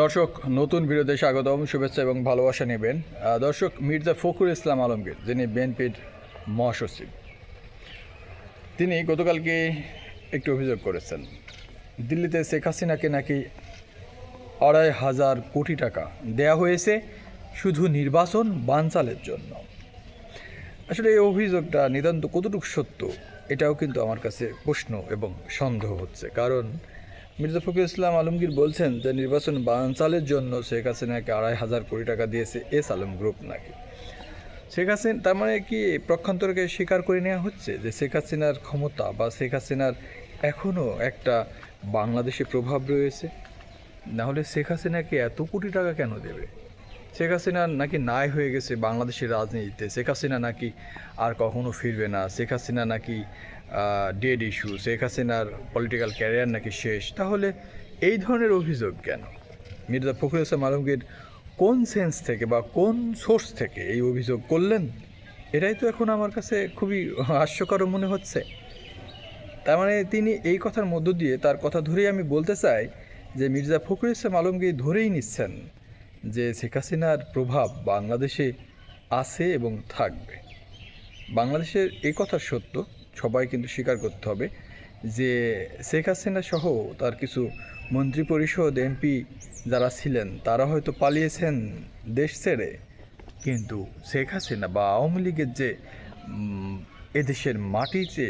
দর্শক, নতুন ভিডিওতে স্বাগতম, শুভেচ্ছা এবং ভালোবাসা নেবেন। দর্শক, মির্জা ফখরুল ইসলাম আলমগীর, যিনি বিএনপির মহাসচিব, তিনি গতকালকে একটি অভিযোগ করেছেন। দিল্লিতে শেখ হাসিনাকে নাকি ২৫০০ কোটি টাকা দেয়া হয়েছে শুধু নির্বাচন বানচালের জন্য। আসলে এই অভিযোগটা নিতান্ত কতটুকু সত্য, এটাও কিন্তু আমার কাছে প্রশ্ন এবং সন্দেহ হচ্ছে। কারণ মির্জা ফখরুল ইসলাম আলমগীর বলছেন যে নির্বাচন বানচালের জন্য শেখ হাসিনাকে ২৫০০ কোটি টাকা দিয়েছে এস আলম গ্রুপ নাকি। শেখ হাসিনা তার মানে কি পক্ষান্তরকে স্বীকার করে নেওয়া হচ্ছে যে শেখ হাসিনার ক্ষমতা বা শেখ হাসিনার এখনও একটা বাংলাদেশে প্রভাব রয়েছে? নাহলে শেখ হাসিনাকে এত কোটি টাকা কেন দেবে? শেখ হাসিনা নাকি নাই হয়ে গেছে বাংলাদেশের রাজনীতিতে, শেখ হাসিনা নাকি আর কখনো ফিরবে না, শেখ হাসিনা নাকি ডেড ইস্যু, শেখ হাসিনার পলিটিক্যাল ক্যারিয়ার নাকি শেষ। তাহলে এই ধরনের অভিযোগ কেন? মির্জা ফখরুল ইসলাম আলমগীর কোন সেন্স থেকে বা কোন সোর্স থেকে এই অভিযোগ করলেন? এটাই তো এখন আমার কাছে খুবই হাস্যকর মনে হচ্ছে। তার মানে তিনি এই কথার মধ্য দিয়ে, তার কথা ধরেই আমি বলতে চাই যে মির্জা ফখরুল ইসলাম আলমগীর ধরেই নিচ্ছেন যে শেখ হাসিনার প্রভাব বাংলাদেশে আছে এবং থাকবে। বাংলাদেশের এই কথা সত্য, সবাই কিন্তু স্বীকার করতে হবে যে শেখ হাসিনা সহ তার কিছু মন্ত্রিপরিষদ এমপি যারা ছিলেন তারা হয়তো পালিয়েছেন দেশ ছেড়ে, কিন্তু শেখ হাসিনা বা আওয়ামী লীগের যে এদেশের মাটিতে,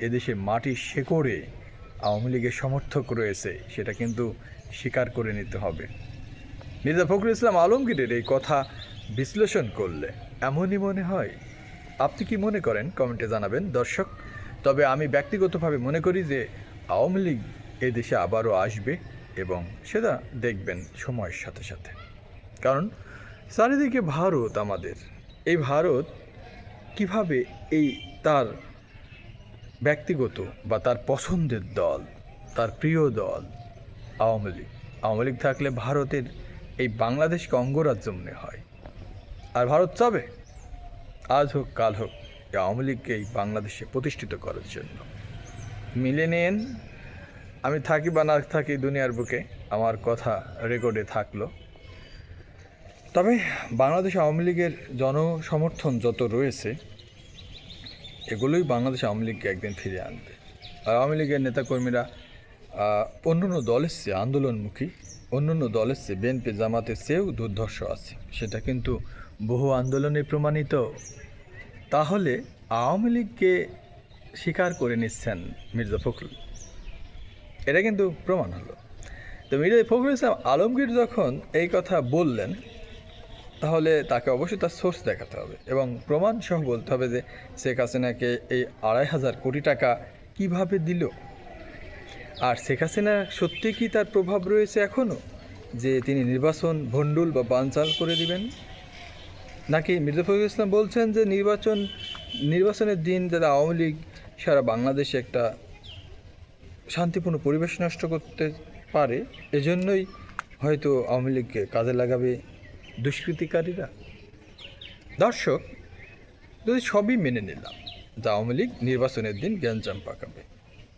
এদেশের মাটির শেকড়ে আওয়ামী লীগের সমর্থক রয়েছে, সেটা কিন্তু স্বীকার করে নিতে হবে। মির্জা ফখরুল ইসলাম আলমগীরের এই কথা বিশ্লেষণ করলে এমনই মনে হয়। আপনি কি মনে করেন কমেন্টে জানাবেন দর্শক। তবে আমি ব্যক্তিগতভাবে মনে করি যে আওয়ামী লীগ এই দেশে আবারও আসবে এবং সেটা দেখবেন সময়ের সাথে সাথে। কারণ চারিদিকে ভারত, আমাদের এই ভারত কিভাবে এই তার ব্যক্তিগত বা তার পছন্দের দল, তার প্রিয় দল আওয়ামী লীগ থাকলে ভারতের এই বাংলাদেশকে অঙ্গরাজ্য মনে হয়। আর ভারত চাবে আজ হোক কাল হোক আওয়ামী লীগকে এই বাংলাদেশে প্রতিষ্ঠিত করার জন্য। মিলে নিন, আমি থাকি বা না থাকি দুনিয়ার বুকে, আমার কথা রেকর্ডে থাকলো। তবে বাংলাদেশ আওয়ামী লীগের জনসমর্থন যত রয়েছে, এগুলোই বাংলাদেশ আওয়ামী লীগকে একদিন ফিরে আনবে। আর আওয়ামী লীগের নেতাকর্মীরা অন্যান্য দলের চেয়ে আন্দোলনমুখী, অন্যান্য দলের চেয়ে বিএনপি জামাতের চেয়েও দুর্ধর্ষ আছে, সেটা কিন্তু বহু আন্দোলনে প্রমাণিত। তাহলে আওয়ামী লীগকে স্বীকার করে নিচ্ছেন মির্জা ফখরুল, এটা কিন্তু প্রমাণ হলো। তো মির্জা ফখরুল ইসলাম আলমগীর যখন এই কথা বললেন, তাহলে তাকে অবশ্যই তার সোর্স দেখাতে হবে এবং প্রমাণ সহ বলতে হবে যে শেখ হাসিনাকে এই ২৫০০ কোটি টাকা কিভাবে দিল। আর শেখ হাসিনা সত্যি কি তার প্রভাব রয়েছে এখনও, যে তিনি নির্বাচন ভণ্ডুল বা বানচাল করে দিবেন? নাকি মির্জা ফখরুল ইসলাম বলছেন যে নির্বাচনের দিন যারা আওয়ামী লীগ সারা বাংলাদেশে একটা শান্তিপূর্ণ পরিবেশ নষ্ট করতে পারে, এজন্যই হয়তো আওয়ামী লীগকে কাজে লাগাবে দুষ্কৃতিকারীরা? দর্শক, যদি সবই মেনে নিলাম যে আওয়ামী লীগ নির্বাচনের দিন গ্যাঞ্জাম পাকাবে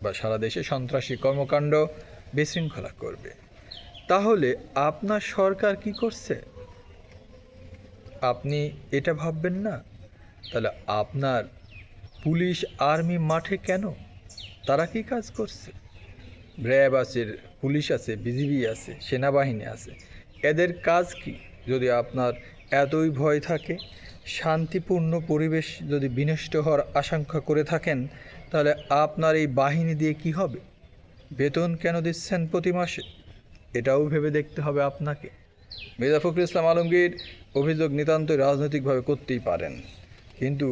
বা সারা দেশে সন্ত্রাসী কর্মকাণ্ড বিশৃঙ্খলা করবে, তাহলে আপনার সরকার কি করছে আপনি এটা ভাববেন না? তাহলে আপনার পুলিশ আর্মি মাঠে কেন? তারা কি কাজ করছে? র্যাব আছে, পুলিশ আছে, বিজিবি আছে, সেনাবাহিনী আছে, এদের কাজ কি? যদি আপনার এতই ভয় থাকে, শান্তিপূর্ণ পরিবেশ যদি বিনষ্ট হওয়ার আশঙ্কা করে থাকেন, তাহলে আপনার এই বাহিনী দিয়ে কি হবে? বেতন কেন দিচ্ছেন প্রতি মাসে? এটাও ভেবে দেখতে হবে আপনাকে। মির্জা ফখরুল ইসলাম আলমগীর অভিযোগ নিতান্তই রাজনৈতিকভাবে করতেই পারেন, কিন্তু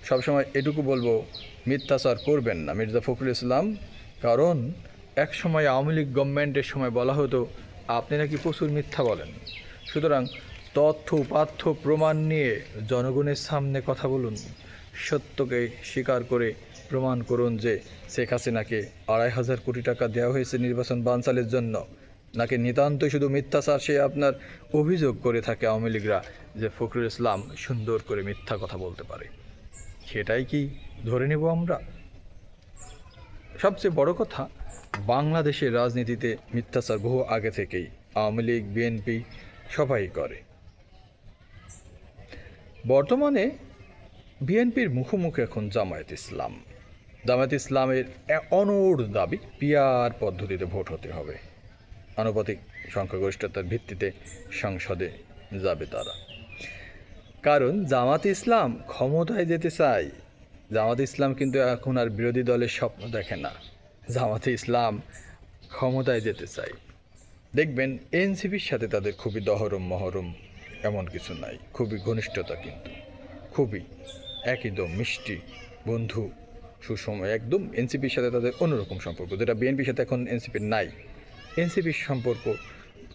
সবসময় এটুকু বলবো, মিথ্যাচার করবেন না মির্জা ফখরুল ইসলাম। কারণ এক সময় আওয়ামী লীগ গভর্নমেন্টের সময় বলা হতো আপনি নাকি প্রচুর মিথ্যা বলেন। সুতরাং তথ্য উপাত্য প্রমাণ নিয়ে জনগণের সামনে কথা বলুন, সত্যকে স্বীকার করে প্রমাণ করুন যে শেখ হাসিনাকে ২৫০০ কোটি টাকা দেওয়া হয়েছে নির্বাচন বানচালের জন্য, নাকি নিতান্তই শুধু মিথ্যাচার সে আপনার অভিযোগ করে থাকে আওয়ামী লীগরা যে ফখরুল ইসলাম সুন্দর করে মিথ্যা কথা বলতে পারে। সেটাই কি ধরে নেব আমরা? সবচেয়ে বড় কথা, বাংলাদেশের রাজনীতিতে মিথ্যাচার বহু আগে থেকেই আওয়ামী লীগ, বিএনপি সবাই করে। বর্তমানে বিএনপির মুখোমুখি এখন জামায়াত ইসলাম। জামায়াত ইসলামের অনড় দাবি পিআর পদ্ধতিতে ভোট হতে হবে, আনুপাতিক সংখ্যাগরিষ্ঠতার ভিত্তিতে সংসদে যাবে তারা। কারণ জামাত ইসলাম ক্ষমতায় যেতে চায়। জামাত ইসলাম কিন্তু এখন আর বিরোধী দলের স্বপ্ন দেখে না, জামাতে ইসলাম ক্ষমতায় যেতে চায়। দেখবেন এনসিপির সাথে তাদের খুবই দহরম মহরম এমন কিছু নাই, খুবই ঘনিষ্ঠতা, কিন্তু খুবই একদম মিষ্টি বন্ধু সুসময় একদম। এনসিপির সাথে তাদের অন্যরকম সম্পর্ক, যেটা বিএনপির সাথে এখন এনসিপির নাই। এনসিপির সম্পর্ক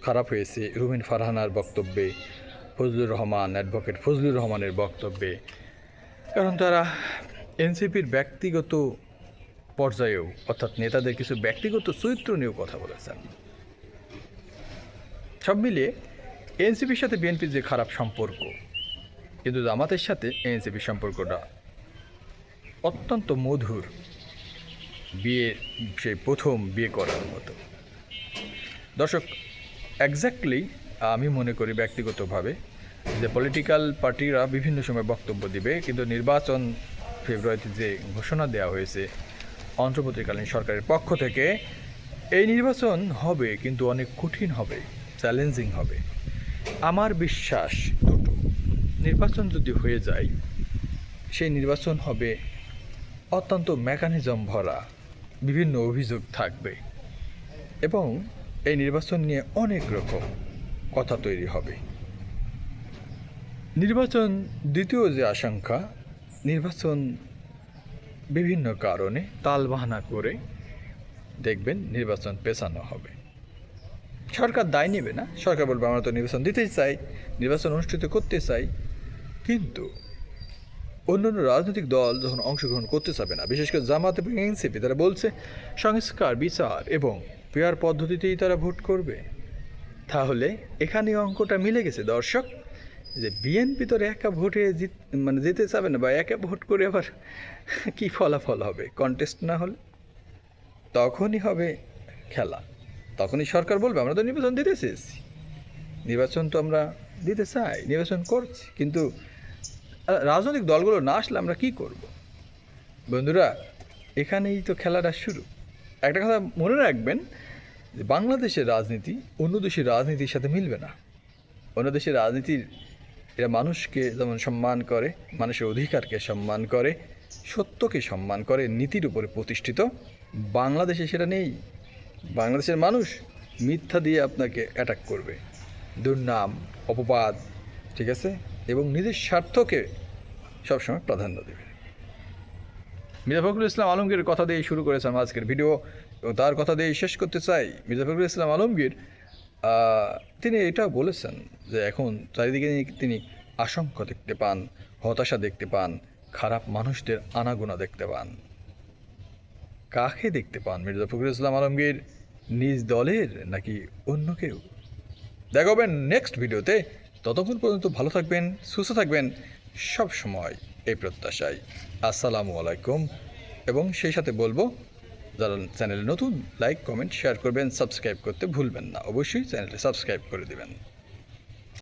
খারাপ হয়েছে রুমিন ফারহানার বক্তব্যে, ফজলুর রহমান, অ্যাডভোকেট ফজলুর রহমানের বক্তব্যে। কারণ তারা এনসিপির ব্যক্তিগত পর্যায়েও, অর্থাৎ নেতাদের কিছু ব্যক্তিগত চরিত্র নিয়েও কথা বলেছেন। সব মিলিয়ে এনসিপির সাথে বিএনপির যে খারাপ সম্পর্ক, কিন্তু জামাতের সাথে এনসিপির সম্পর্কটা অত্যন্ত মধুর, বিয়ে সেই প্রথম বিয়ে করার মতো। দর্শক, এক্স্যাক্টলি আমি মনে করি ব্যক্তিগতভাবে যে পলিটিক্যাল পার্টিরা বিভিন্ন সময় বক্তব্য দিবে, কিন্তু নির্বাচন ফেব্রুয়ারিতে যে ঘোষণা দেওয়া হয়েছে অন্তর্বর্তীকালীন সরকারের পক্ষ থেকে, এই নির্বাচন হবে কিন্তু অনেক কঠিন হবে, চ্যালেঞ্জিং হবে। আমার বিশ্বাস দুটো, নির্বাচন যদি হয়ে যায় সেই নির্বাচন হবে অত্যন্ত মেকানিজম ভরা, বিভিন্ন অভিযোগ থাকবে এবং এই নির্বাচন নিয়ে অনেক রকম কথা তৈরি হবে। নির্বাচন দ্বিতীয় যে আশঙ্কা, নির্বাচন বিভিন্ন কারণে তালবাহানা করে দেখবেন নির্বাচন পেছানো হবে। সরকার দায় নেবে না, সরকার বলবে আমরা তো নির্বাচন দিতেই চাই, নির্বাচন অনুষ্ঠিত করতে চাই, কিন্তু অন্যান্য রাজনৈতিক দল যখন অংশগ্রহণ করতে চাবে না, বিশেষ করে জামাত এবং এনসিপি, তারা বলছে সংস্কার, বিচার এবং পিআর পদ্ধতিতেই তারা ভোট করবে। তাহলে এখানে অঙ্কটা মিলে গেছে দর্শক, যে বিএনপি তো একা ভোটে যেতে চাবে না, বা একা ভোট করে আবার কি ফলাফল হবে, কন্টেস্ট না হলে তখনই হবে খেলা। তখনই সরকার বলবে আমরা তো নির্বাচন দিতে চেয়েছি, নির্বাচন তো আমরা দিতে চাই, নির্বাচন করছি, কিন্তু রাজনৈতিক দলগুলো না আসলে আমরা কী করব? বন্ধুরা, এখানেই তো খেলাটা শুরু। একটা কথা মনে রাখবেন যে বাংলাদেশের রাজনীতি অন্য দেশের রাজনীতির সাথে মিলবে না। অন্য দেশের রাজনীতির এরা মানুষকে যেমন সম্মান করে, মানুষের অধিকারকে সম্মান করে, সত্যকে সম্মান করে, নীতির উপরে প্রতিষ্ঠিত। বাংলাদেশে সেটা নেই। বাংলাদেশের মানুষ মিথ্যা দিয়ে আপনাকে অ্যাটাক করবে, দুর্নাম, অপবাদ, ঠিক আছে, এবং নিজের স্বার্থকে সবসময় প্রাধান্য দেবে। মির্জা ফখরুল ইসলাম আলমগীর কথা দিয়ে শুরু করেছিলাম আজকের ভিডিও, এবং তার কথা দিয়ে শেষ করতে চাই। মির্জা ফখরুল ইসলাম আলমগীর তিনি এটাও বলেছেন যে এখন চারিদিকে তিনি আশঙ্কা দেখতে পান, হতাশা দেখতে পান, খারাপ মানুষদের আনাগোনা দেখতে পান। কাকে দেখতে পান মির্জা ফখরুল ইসলাম আলমগীর? নিজ দলের নাকি অন্য কেউ? দেখাবেন নেক্সট ভিডিওতে। ততক্ষণ পর্যন্ত ভালো থাকবেন, সুস্থ থাকবেন, সব সময় এই প্রত্যাশায়। আসসালামু আলাইকুম। এবং সেই সাথে বলবো, যারা চ্যানেলে নতুন, লাইক, কমেন্ট, শেয়ার করবেন, সাবস্ক্রাইব করতে ভুলবেন না। অবশ্যই চ্যানেলটি সাবস্ক্রাইব করে দেবেন।